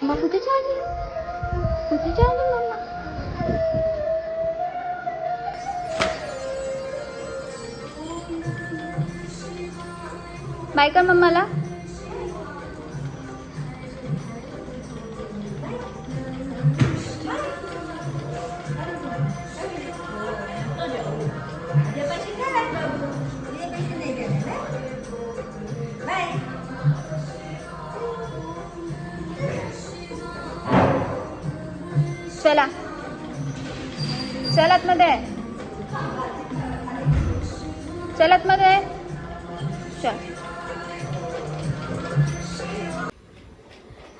Mamma कुठे चालली? कुठे चालली मम्मा? बाय कर मम्माला. चला चल आतमध्ये. चल आतमध्ये. चल.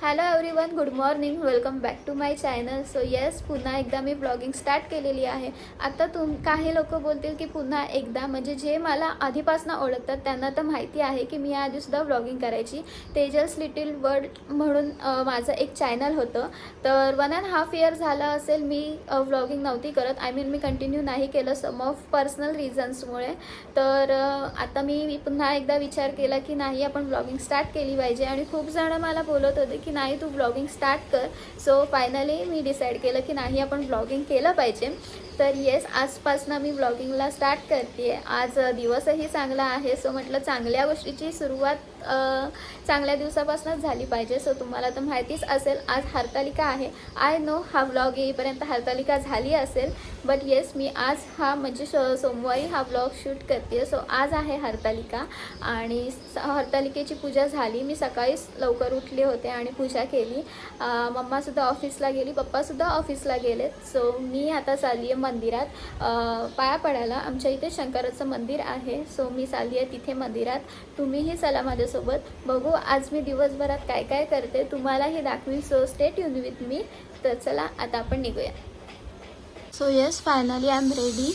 Hello everyone, good morning, welcome back to my channel. So yes, पुन्हा एकदा मी ब्लॉगिंग स्टार्ट केलेली आहे. आता काही लोक बोलतील की पुन्हा एकदा, म्हणजे जे मला आधीपासून ओळखतात त्यांना तर माहिती आहे की मी आधीसुद्धा ब्लॉगिंग करायची. तेजस लिटिल वर्ल्ड म्हणून माझं एक चॅनल होतं. तर 1.5 इयर झालं असेल मी ब्लॉगिंग नव्हती करत. आय मीन मी कंटिन्यू नाही केलं सम ऑफ पर्सनल रिझन्समुळे. तर आता मी पुन्हा एकदा विचार केला की नाही, आपण ब्लॉगिंग स्टार्ट केली पाहिजे. आणि खूप जण मला बोलत होते की नाही तू ब्लॉगिंग स्टार्ट कर. सो फायनली मी डिसाईड केलं की नाही, आपण ब्लॉगिंग केलं पाहिजे. तर येस, आजपासून मी ब्लॉगिंगला स्टार्ट करते आहे. आज दिवसही चांगला आहे. सो म्हटलं चांगल्या गोष्टीची सुरुवात चांगल्या दिवसापासूनच झाली पाहिजे. सो तुम्हाला तर माहितीच असेल, आज हरतालिका आहे. आय नो हा व्लॉग येईपर्यंत हरतालिका झाली असेल, बट येस, मी आज हा म्हणजे सोमवारी हा व्लॉग शूट करते. सो आज आहे हरतालिका आणि हरतालिकेची पूजा झाली. मी सकाळीच लवकर उठले होते आणि पूजा केली. मम्मासुद्धा ऑफिसला गेली, पप्पासुद्धा ऑफिसला गेलेत. सो मी आता चालली आहे मंदिरात पाया पडायला. आमच्या इथे शंकराचं मंदिर आहे. सो मी चालली आहे तिथे मंदिरात. तुम्हीही चला माझ्यासोबत. बघू आज मी दिवसभरात काय काय करते, तुम्हालाही दाखवीन. सो स्टे ट्यून विथ मी. तर चला आता आपण निघूया. So yes, finally I am ready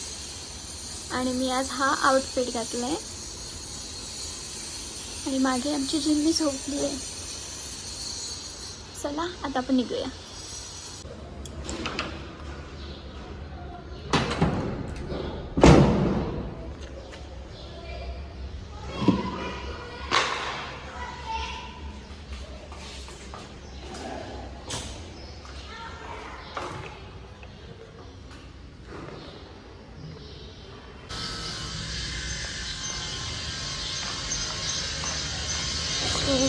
आणि मी आज हा आउटफिट घातला आहे आणि मागे आमची जिन्नी झोपली आहे. चला आता आपण निघूया.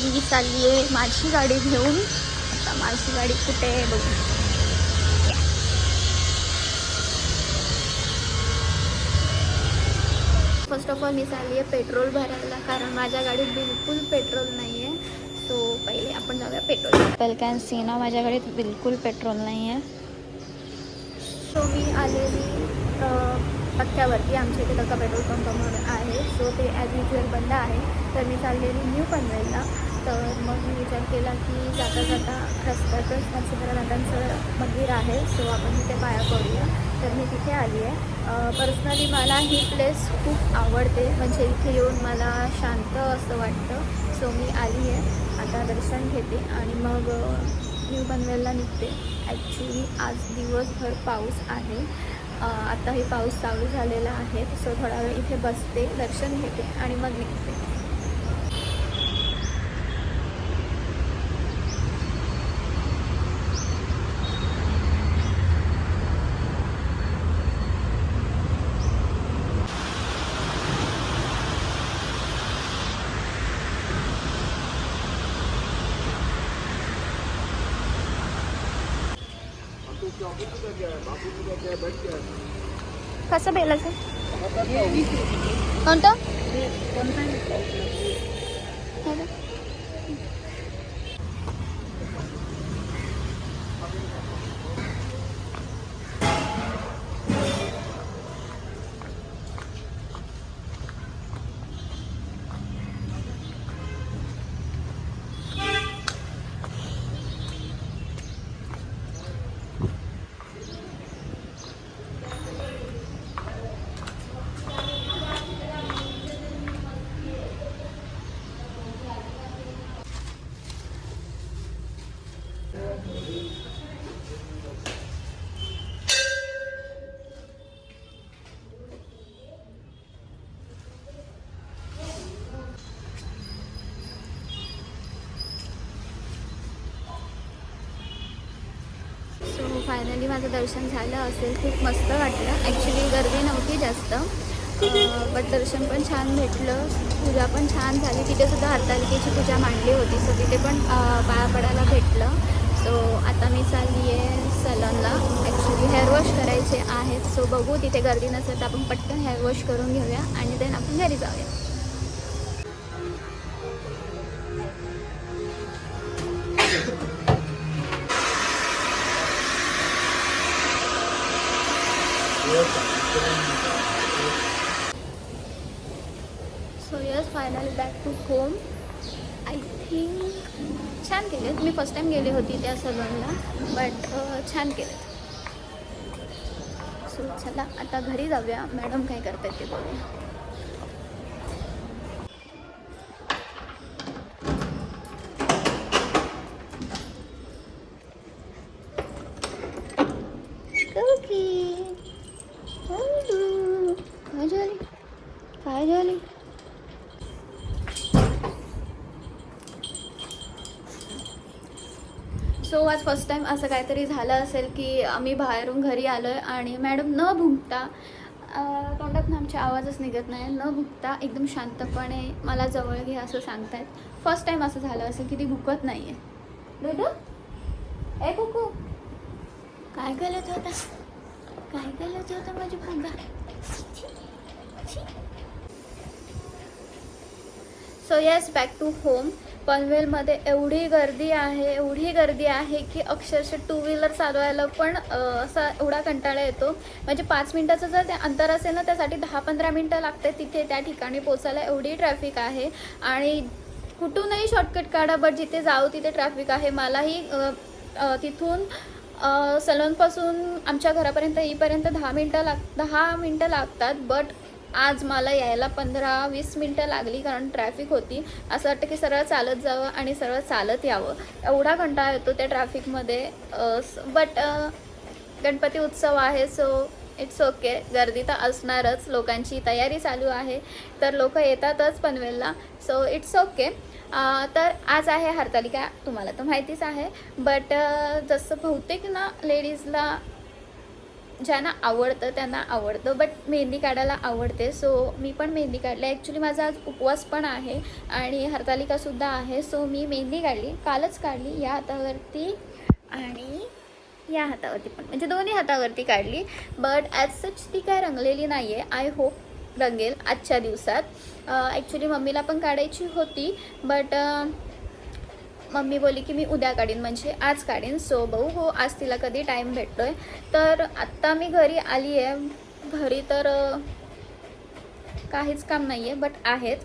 मी चालली आहे माझी गाडी घेऊन. आता माझी गाडी कुठे आहे बघू. फर्स्ट ऑफ ऑल मी चालली आहे पेट्रोल भरायला, कारण माझ्या गाडीत बिलकुल पेट्रोल नाही आहे. सो पहिले आपण जाऊया पेट्रोल. पहिले कॅन सी ना, माझ्या गाडीत बिलकुल पेट्रोल नाही आहे. सो मी आलेली पत्त्यावरती. आमच्या इथे तका पेट्रोल पंप म्हणून आहे. सो ते ॲज युजल बंद आहे. तर मी चाललेली न्यू पनवेलला. तर मग मी विचार केला की जाता जाता रस्त्यातच मत्स्यकन्याचं मंदिर आहे. सो आपण तिथे पाया पडूया. तर मी तिथे आली आहे. पर्सनली मला ही प्लेस खूप आवडते, म्हणजे इथे येऊन मला शांत असं वाटतं. सो मी आली आहे, आता दर्शन घेते आणि मग न्यू पनवेलला निघते. ॲक्च्युली आज दिवसभर पाऊस आहे. आता हे पाऊस चालू झालेला आहे. सो थोडा वेळ इथे बसते, दर्शन घेते आणि मग निघते. कसं बेलाचं कोणतं? फायनली माझं दर्शन झालं असेल. खूप मस्त वाटलं. ॲक्च्युली गर्दी नव्हती जास्त, बट दर्शन पण छान भेटलं. पूजा पण छान झाली. तिथेसुद्धा हरतालिकेची पूजा मांडली होती, सो तिथे पण पाया पडायला भेटलं. सो आता मी चालली आहे सलूनला. ॲक्च्युली हेअरवॉश करायचे आहेत, सो बघू तिथे गर्दी नसेल तर आपण पटकन हेअरवॉश करून घेऊया आणि देन आपण घरी जाऊया. So yes, finally back to home. I think छान केलेत. मी फर्स्ट टाईम गेले होती त्या सलूनला, बट छान केलेत. सो चला आता घरी जाऊया. मॅडम काय करतात ते बघूया. काय झाली? सो आज फर्स्ट टाईम असं काहीतरी झालं असेल की आम्ही बाहेरून घरी आलो आहे आणि मॅडम न भुंकता, तोंडातून आमच्या आवाजच निघत नाही, न भुंकता एकदम शांतपणे मला जवळ घे असं सांगतायत. फर्स्ट टाईम असं झालं असेल की ती भुकत नाही आहे. डोडो, ए कुकू, काय केलं होता? काय केलं होतं माझी फुगा? So yes, back to home. पनवेलमध्ये एवढी गर्दी आहे की अक्षरशः टू व्हीलर चालवायला पण असा एवढा कंटाळा येतो. म्हणजे 5 मिनटाचं जर ते अंतर असेल ना, त्यासाठी 10-15 मिनटं लागते तिथे त्या ठिकाणी पोचायला. एवढी ट्रॅफिक आहे आणि कुठूनही शॉर्टकट काढा, बट जिथे जाऊ तिथे ट्रॅफिक आहे. मलाही तिथून सलूनपासून आमच्या घरापर्यंत येईपर्यंत 10 मिनटं लागतात, बट आज मला यायला 15-20 मिनटं लागली कारण ट्रॅफिक होती. असं वाटतं की सरळ चालत जावं आणि सरळ चालत यावं, एवढा कंटाळा येतो त्या ट्रॅफिकमध्ये. बट गणपती उत्सव आहे, सो इट्स ओके. गर्दी तर असणारच, लोकांची तयारी चालू आहे, तर लोक येतातच पनवेलला, सो इट्स ओके. तर आज आहे हरतालिका, तुम्हाला तर माहितीच आहे. बट जसं बहुतेक ना लेडीजला ज्यांना आवडतं त्यांना आवडतं, बट मेहंदी काढायला आवडते. सो मी पण मेहंदी काढली. ॲक्च्युली माझा आज उपवास पण आहे आणि हरतालिकासुद्धा आहे, सो मी मेहंदी काढली, कालच काढली, या हातावरती आणि या हातावरती पण, म्हणजे दोन्ही हातावरती काढली. बट ॲज सच ती काय रंगलेली नाही आहे. आय होप रंगेल आजच्या दिवसात. ॲक्च्युली मम्मीला पण काढायची होती, बट मम्मी बोलली की मी उद्या काढीन, म्हणजे आज काढीन. सो बघू हो आज तिला कधी टाईम भेटतो आहे. तर आत्ता मी घरी आली आहे. घरी तर काहीच काम नाही आहे, बट आहेत.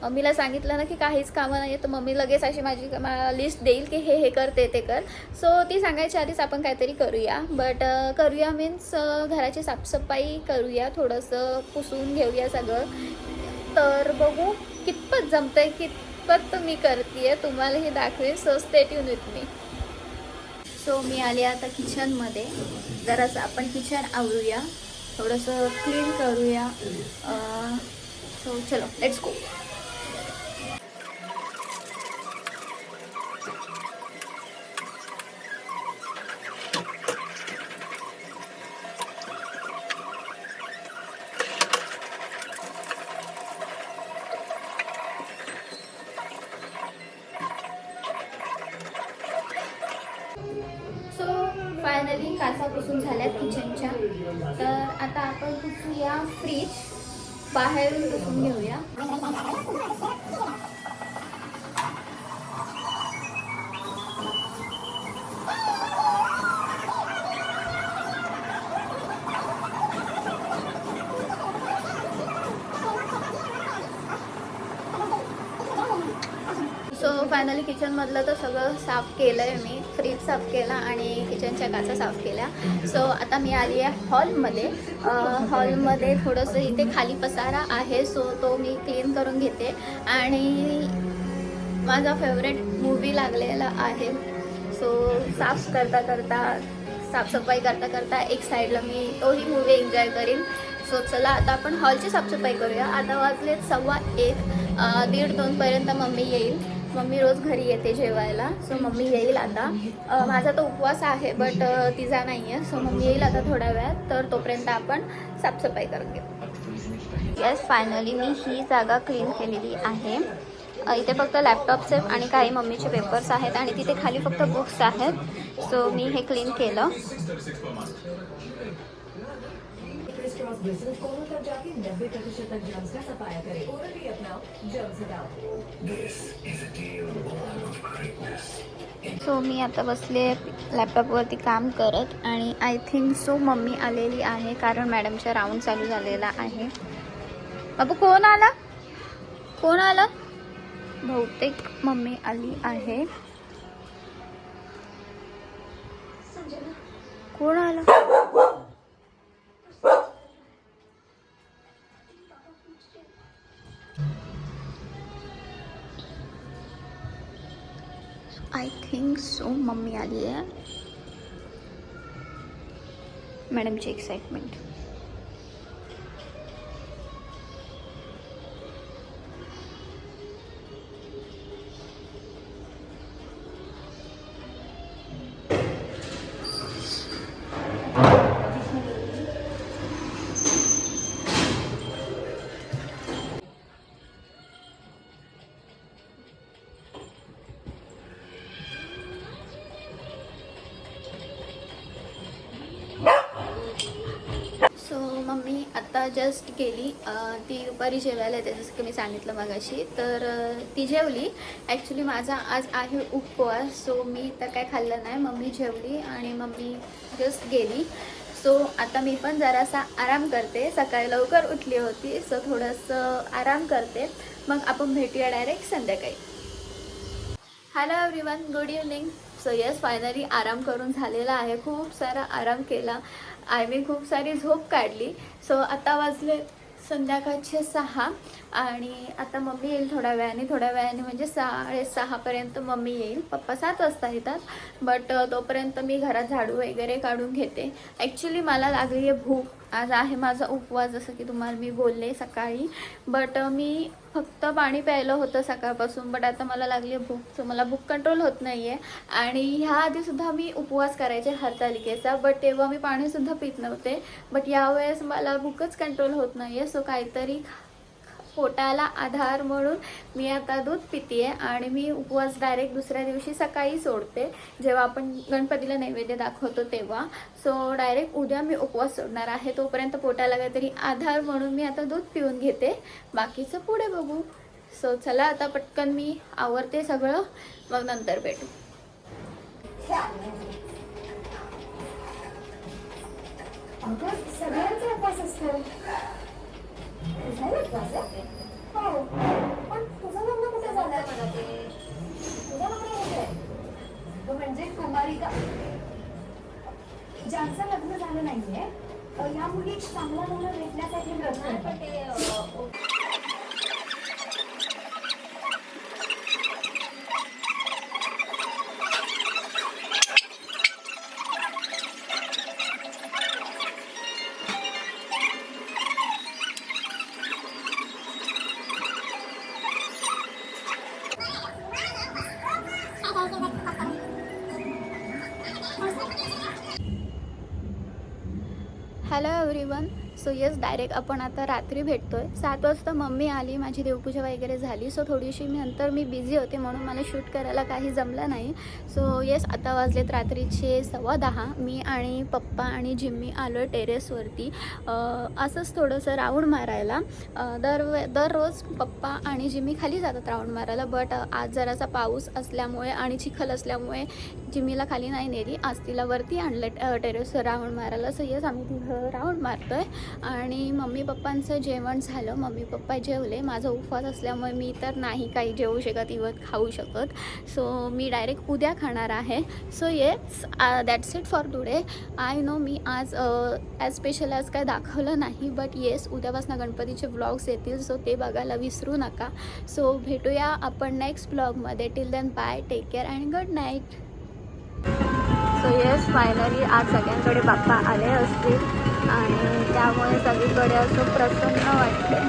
मम्मीला सांगितलं ना की काहीच कामं नाही आहे, तर मम्मी लगेच अशी माझी लिस्ट देईल की हे कर ते कर. सो ती सांगायच्या आधीच आपण काहीतरी करूया. बट करूया मीन्स घराची साफसफाई करूया, थोडंसं पुसून घेऊया सगळं. तर बघू कितपत जमतंय, कितपत मी करते, तुम्हालाही दाखवेन. So stay tune with me. So मी आले आता किचनमध्ये. जरासं आपण किचन आवरूया, थोडंसं क्लीन करूया. सो चलो लेट्स गो. फायनली काचा पुसून झाल्यात किचनच्या. तर आता आपण पुसूया फ्रीज, बाहेरून पुसून घेऊया. सो फायनली किचनमधलं तर सगळं साफ केलं आहे मी. फ्रीज साफ केला आणि किचनच्या काचा साफ केल्या. सो आता मी आली आहे हॉलमध्ये. हॉलमध्ये थोडंसं इथे खाली पसारा आहे, सो तो मी क्लीन करून घेते. आणि माझा फेवरेट मूवी लागलेला आहे, सो साफसफाई करता करता एक साईडला मी तोही मूवी एन्जॉय करीन. सो चला आता आपण हॉलची साफसफाई करूया. आता वाजलेत 1:15, 1:30-2 पर्यंत मम्मी येईल. मम्मी रोज घरी येते जेवायला, सो मम्मी येईल आता. माझा तो उपवास आहे बट तिचा नाही आहे, सो मम्मी येईल आता थोड्या वेळात, तर तोपर्यंत आपण साफसफाई करून घेऊ. येस, फायनली मी ही जागा क्लीन केलेली आहे. इथे फक्त लॅपटॉपचे आणि काही मम्मीचे पेपर्स आहेत आणि तिथे खाली फक्त बुक्स आहेत. सो मी हे क्लीन केलं. सो मी आता बसले लॅपटॉपवरती काम करत आणि आय थिंक सो मम्मी आलेली आहे, कारण मॅडमचा राऊंड चालू झालेला आहे. बाबू कोण आला? कोण आलं? बहुतेक मम्मी आली आहे. कोण आलं? आय थिंक सो मम्मी आली आहे. मॅडमची एक्साइटमेंट. सो मम्मी आता जस्ट गेली. ती दुपारी जेवायला येते जसं की मी सांगितलं मगाशी, तर ती जेवली. ॲक्च्युली माझा आज आहे उपवास, सो मी तर काय खाल्लं नाही. मम्मी जेवली आणि मम्मी जस्ट गेली. सो आता मी पण जरासा आराम करते. सकाळी लवकर उठली होती, सो थोडंसं आराम करते. मग आपण भेटूया डायरेक्ट संध्याकाळी. Hello everyone, good evening. So yes, finally आराम करून झालेला आहे. खूप सारा आराम केला. मी खूप सारी झोप काढली. सो आता वाजले संध्याकाळचे 6 आणि आता मम्मी येईल थोड्या वेळाने म्हणजे 6:30पर्यंत मम्मी येईल. पप्पा 7 वाजता येतात, बट तोपर्यंत मी घरात झाडू वगैरे काढून घेते. ॲक्च्युली मला लागली आहे भूक. आज आहे माझा उपवास, जसं की तुम्हाला मी बोलले सकाळी, बट मी फक्त पाणी प्यायलं होतं सकाळपासून, बट आता मला लागली आहे भूक. सो मला भूक कंट्रोल होत नाही आहे. आणि ह्या आधीसुद्धा मी उपवास करायचे हरतालिकेचा, बट तेव्हा मी पाणीसुद्धा पित नव्हते. बट यावेळेस मला भूकच कंट्रोल होत नाही आहे. सो काहीतरी पोटाला आधार म्हणून मी आता दूध पिते आणि मी उपवास डायरेक्ट दुसऱ्या दिवशी सकाळी सोडते, जेव्हा आपण गणपतीला नैवेद्य दाखवतो तेव्हा. सो डायरेक्ट उद्या मी उपवास सोडणार आहे. तोपर्यंत पोटाला काहीतरी आधार म्हणून मी आता दूध पिऊन घेते. बाकीचं पुढे बघू. सो चला आता पटकन मी आवरते सगळं, मग नंतर भेटू. सगळ्यांचा उपवास असतो. हो, पण तुझं लग्न कुठे झालंय? मला ते तुझं लग्न कुठे? म्हणजे कुमारिका ज्यांचं लग्न झालं नाहीये, या मुली चांगला मुलं भेटण्यासाठी व्रत करतात. Hello everyone. So yes, direct आपण आता रात्री भेटतोय. 7 वाजता मम्मी आली, माझी देवपूजा वगैरे झाली. सो थोडीशी नंतर मी बिझी होते म्हणून मला शूट करायला काही जमलं नाही. सो येस, आता वाजलेत रात्रीचे 10:15. मी आणि पप्पा आणि जिम्मी आलो आहे टेरेसवरती असंच थोडंसं राऊंड मारायला. दररोज पप्पा आणि जिम्मी खाली जातात राऊंड मारायला, बट आज जरासा पाऊस असल्यामुळे आणि चिखल असल्यामुळे जिम्मीला खाली नाही नेली. आज तिला वरती आणलं टेरेसवर राऊंड मारायला. सो येस, आम्ही तिथं राऊंड मारतो आहे. आणि मम्मी पप्पांचं जेवण झालं. मम्मी पप्पा जेवले. माझा उपवास असल्यामुळे मी तर नाही काही जेवू शकत, इवन खाऊ शकत. सो मी डायरेक्ट उद्या खाणार आहे. So yes, that's it for today. I know मी आज ॲज स्पेशल आज काय दाखवलं नाही, बट येस, उद्यापासून गणपतीचे व्लॉग्स येतील, सो ते बघायला विसरू नका. सो भेटूया आपण नेक्स्ट व्लॉगमध्ये. Till then bye, take care and good night. So yes, finally आज सगळ्यांकडे बाप्पा आले असतील आणि त्यामुळे सगळीकडे असं प्रसन्न वाटते.